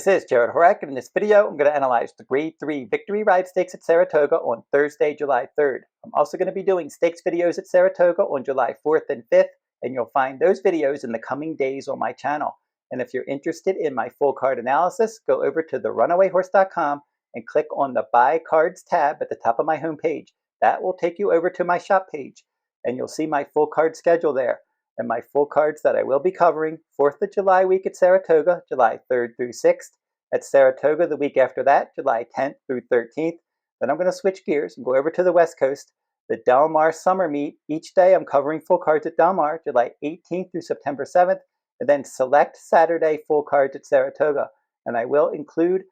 This is Jarrod Horak, and in this video I'm going to analyze the Grade 3 Victory Ride Stakes at Saratoga on Thursday, July 3rd. I'm also going to be doing stakes videos at Saratoga on July 4th and 5th, and you'll find those videos in the coming days on my channel. And if you're interested in my full card analysis, go over to theRunawayHorse.com and click on the Buy Cards tab at the top of my homepage. That will take you over to my shop page, and you'll see my full card schedule there. And my full cards that I will be covering: 4th of July week at Saratoga, July 3rd through 6th. At Saratoga the week after that, July 10th through 13th. Then I'm going to switch gears and go over to the West Coast. The Del Mar Summer Meet. Each day I'm covering full cards at Del Mar, July 18th through September 7th. And then select Saturday full cards at Saratoga. And I will include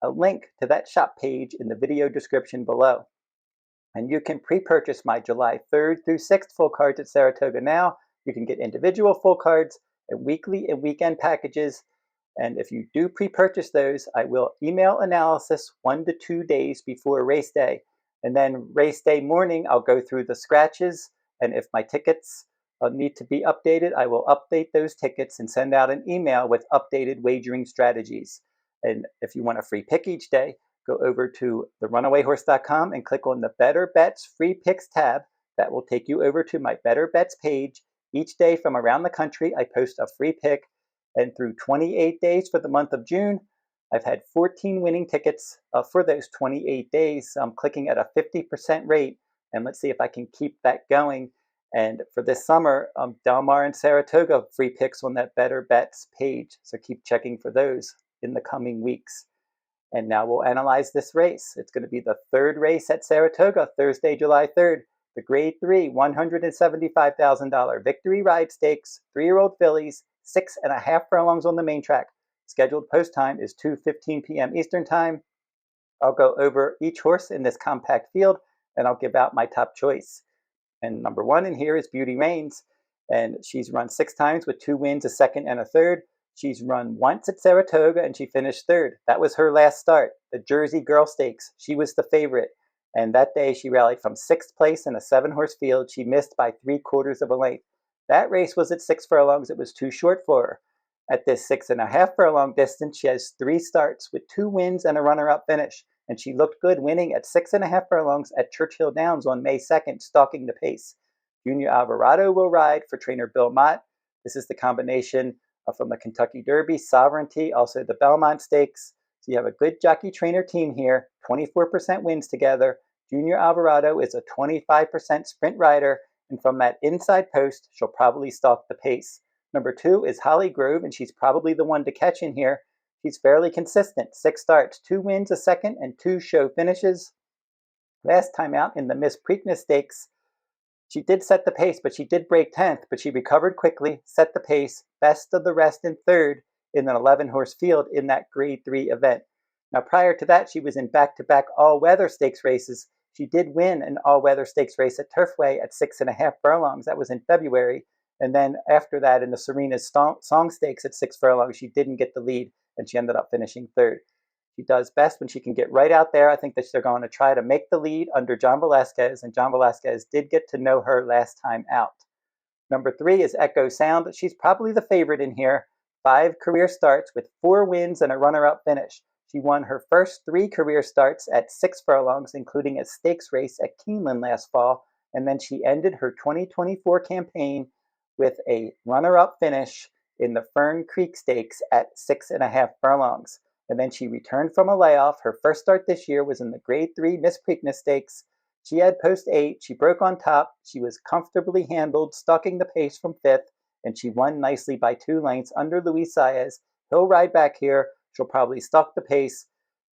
a link to that shop page in the video description below. And you can pre-purchase my July 3rd through 6th full cards at Saratoga now. You can get individual full cards and weekly and weekend packages. And if you do pre-purchase those, I will email analysis 1 to 2 days before race day. And then race day morning, I'll go through the scratches. And if my tickets need to be updated, I will update those tickets and send out an email with updated wagering strategies. And if you want a free pick each day, go over to theRunawayHorse.com and click on the Better Bets Free Picks tab. That will take you over to my Better Bets page. Each day from around the country, I post a free pick, and through 28 days for the month of June, I've had 14 winning tickets for those 28 days. I'm clicking at a 50% rate, and let's see if I can keep that going. And for this summer, Del Mar and Saratoga free picks on that Better Bets page, so keep checking for those in the coming weeks. And now we'll analyze this race. It's going to be the third race at Saratoga, Thursday, July 3rd. The Grade 3 $175,000 Victory Ride Stakes, 3-year-old fillies, 6.5 furlongs on the main track. Scheduled post time is 2:15 p.m. Eastern Time. I'll go over each horse in this compact field, and I'll give out my top choice. And number 1 in here is Beauty Reigns, and she's run 6 times with 2 wins, a second, and a third. She's run once at Saratoga, and she finished third. That was her last start, the Jersey Girl Stakes. She was the favorite. And that day she rallied from 6th place in a 7-horse field. She missed by 3/4 of a length. That race was at 6 furlongs. It was too short for her. At this 6.5 furlong distance, she has 3 starts with 2 wins and a runner-up finish. And she looked good winning at 6.5 furlongs at Churchill Downs on May 2nd, stalking the pace. Junior Alvarado will ride for trainer Bill Mott. This is the combination from the Kentucky Derby, Sovereignty, also the Belmont Stakes. So you have a good jockey trainer team here, 24% wins together. Junior Alvarado is a 25% sprint rider, and from that inside post, she'll probably stalk the pace. Number 2 is Hollygrove, and she's probably the one to catch in here. She's fairly consistent, 6 starts, 2 wins, a second, and 2 show finishes. Last time out in the Miss Preakness Stakes, she did set the pace, but she did break 10th, but she recovered quickly, set the pace, best of the rest in third in an 11-horse field in that Grade 3 event. Now, prior to that, she was in back-to-back all-weather stakes races. She did win an all-weather stakes race at Turfway at 6.5 furlongs. That was in February. And then after that, in the Serena's Song Stakes at 6 furlongs, she didn't get the lead, and she ended up finishing third. She does best when she can get right out there. I think that they're going to try to make the lead under John Velazquez, and John Velazquez did get to know her last time out. Number 3 is Echo Sound. She's probably the favorite in here. 5 career starts with 4 wins and a runner-up finish. She won her first 3 career starts at 6 furlongs, including a stakes race at Keeneland last fall, and then she ended her 2024 campaign with a runner-up finish in the Fern Creek Stakes at 6.5 furlongs. And then she returned from a layoff. Her first start this year was in the Grade 3 Miss Preakness Stakes. She had post 8. She broke on top. She was comfortably handled, stalking the pace from 5th, and she won nicely by 2 lengths under Luis Saez. He'll ride back here. She'll probably stalk the pace.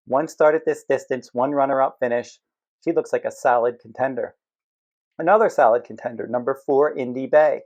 1 start at this distance, 1 runner-up finish. She looks like a solid contender. Another solid contender, number 4, Indy Bay.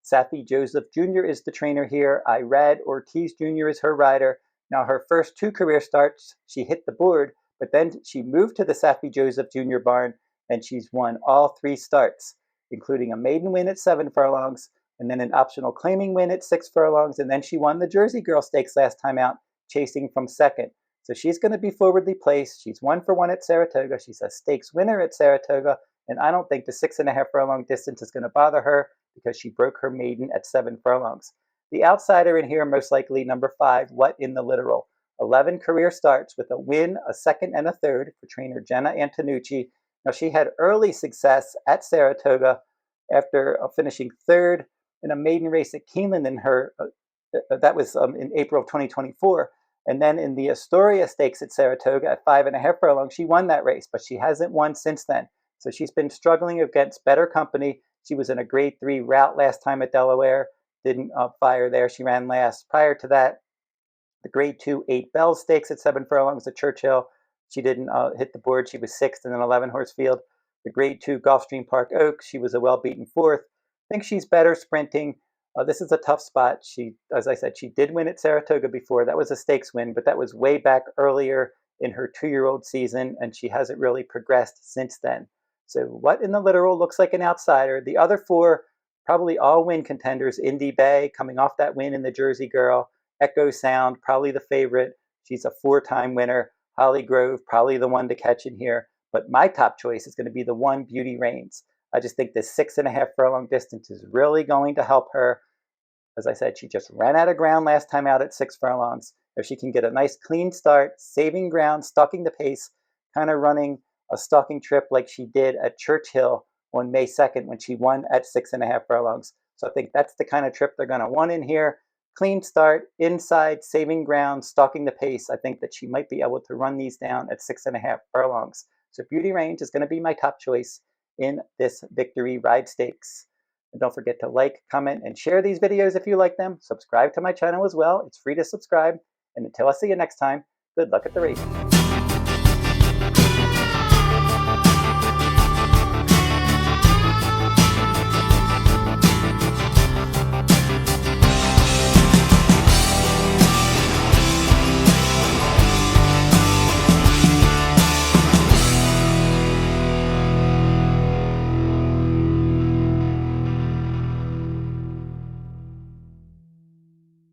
Safi Joseph Jr. is the trainer here. Irad Ortiz Jr. is her rider. Now, her first 2 career starts, she hit the board, but then she moved to the Safi Joseph Jr. barn, and she's won all 3 starts, including a maiden win at 7 furlongs, and then an optional claiming win at 6 furlongs, and then she won the Jersey Girl Stakes last time out, chasing from 2nd. So she's going to be forwardly placed. She's 1 for 1 at Saratoga. She's a stakes winner at Saratoga, and I don't think the 6.5 furlong distance is going to bother her because she broke her maiden at 7 furlongs. The outsider in here, most likely number 5, Whatintheliteral. 11 career starts with a win, a second, and a third for trainer Jenna Antonucci. Now, she had early success at Saratoga after finishing third in a maiden race at Keeneland in her, that was in April of 2024. And then in the Astoria Stakes at Saratoga at 5.5 furlongs, she won that race, but she hasn't won since then. So she's been struggling against better company. She was in a grade 3 route last time at Delaware, didn't fire there. She ran last. Prior to that, the grade 2 8 Bells Stakes at 7 furlongs at Churchill, she didn't hit the board. She was 6th in an 11 horse field. The grade 2 Gulfstream Park Oaks, she was a well beaten 4th. I think she's better sprinting. This is a tough spot. She, as I said, she did win at Saratoga before. That was a stakes win, but that was way back earlier in her 2-year-old season, and she hasn't really progressed since then. So What in the Literal looks like an outsider. The other 4, probably all win contenders. Indy Bay, coming off that win in the Jersey Girl. Echo Sound, probably the favorite. She's a 4-time winner. Hollygrove, probably the one to catch in here. But my top choice is going to be the one Beauty Reigns. I just think this 6.5 furlong distance is really going to help her. As I said, she just ran out of ground last time out at 6 furlongs. If she can get a nice clean start, saving ground, stalking the pace, kind of running a stalking trip like she did at Churchill on May 2nd when she won at 6.5 furlongs. So I think that's the kind of trip they're going to want in here. Clean start, inside, saving ground, stalking the pace. I think that she might be able to run these down at 6.5 furlongs. So Beauty Range is going to be my top choice in this Victory Ride Stakes. And don't forget to like, comment, and share these videos if you like them. Subscribe to my channel as well. It's free to subscribe. And until I see you next time, good luck at the races.